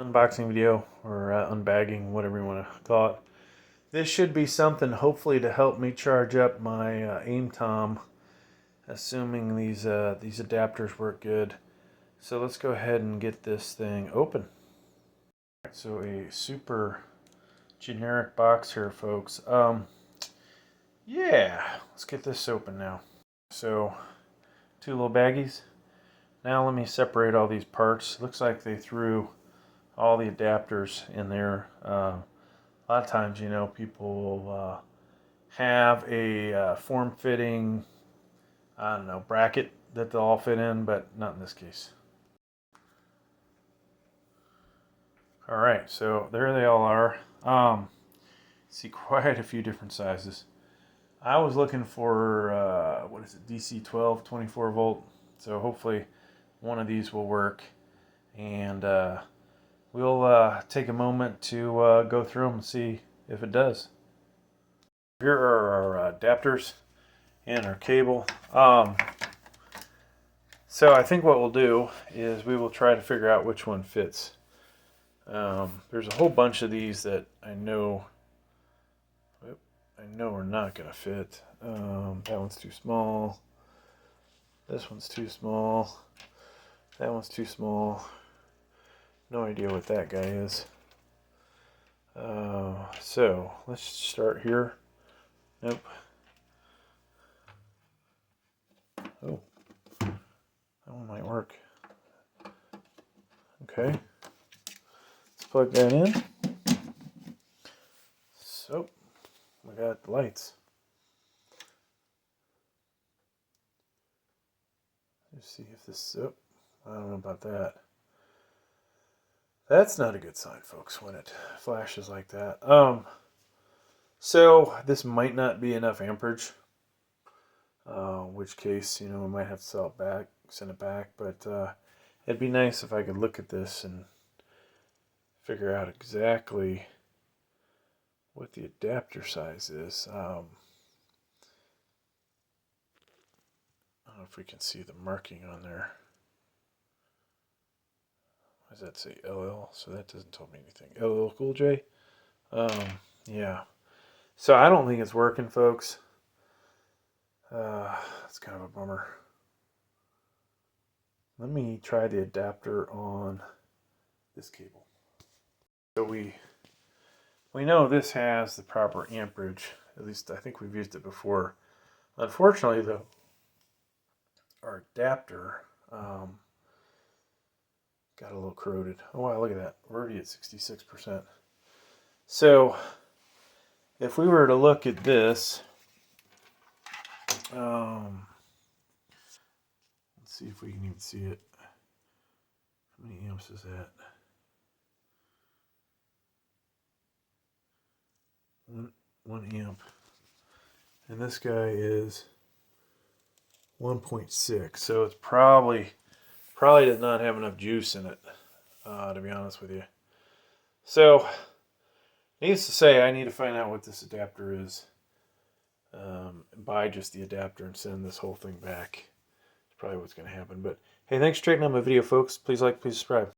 Unboxing video or unbagging, whatever you want to call it. This should be something hopefully to help me charge up my AimTom, assuming these adapters work good. So let's go ahead and get this thing open. So a super generic box here, folks. Yeah, let's get this open now. So 2 little baggies. Now let me separate all these parts. Looks like they threw all the adapters in there. A lot of times, you know, people will have a form-fitting, I don't know, bracket that they'll all fit in, but not in this case. All right, so there they all are. See quite a few different sizes. I was looking for, what is it, DC 12, 24 volt. So hopefully one of these will work. And we'll take a moment to go through them and see if it does. Here are our adapters and our cable. So I think what we'll do is we will try to figure out which one fits. There's a whole bunch of these that I know are not going to fit. That one's too small. This one's too small. That one's too small. No idea what that guy is. So let's start here. Nope. Oh, that one might work. Okay. Let's plug that in. So we got the lights. Let's see if this. Oh, I don't know about that. That's not a good sign, folks, when it flashes like that. So this might not be enough amperage. Which case, you know, we might have to send it back. But it'd be nice if I could look at this and figure out exactly what the adapter size is. I don't know if we can see the marking on there. What does that say? LL? So that doesn't tell me anything. LL Cool J? Yeah. So I don't think it's working, folks. It's kind of a bummer. Let me try the adapter on this cable. So we know this has the proper amperage. At least I think we've used it before. Unfortunately, though, our adapter got a little corroded. Oh wow, look at that. We're already at 66%. So if we were to look at this, let's see if we can even see it. How many amps is that? One amp. And this guy is 1.6. So it's probably did not have enough juice in it, to be honest with you. So, needless to say, I need to find out what this adapter is. Buy just the adapter and send this whole thing back. It's probably what's going to happen. But hey, thanks for checking out my video, folks. Please like, please subscribe.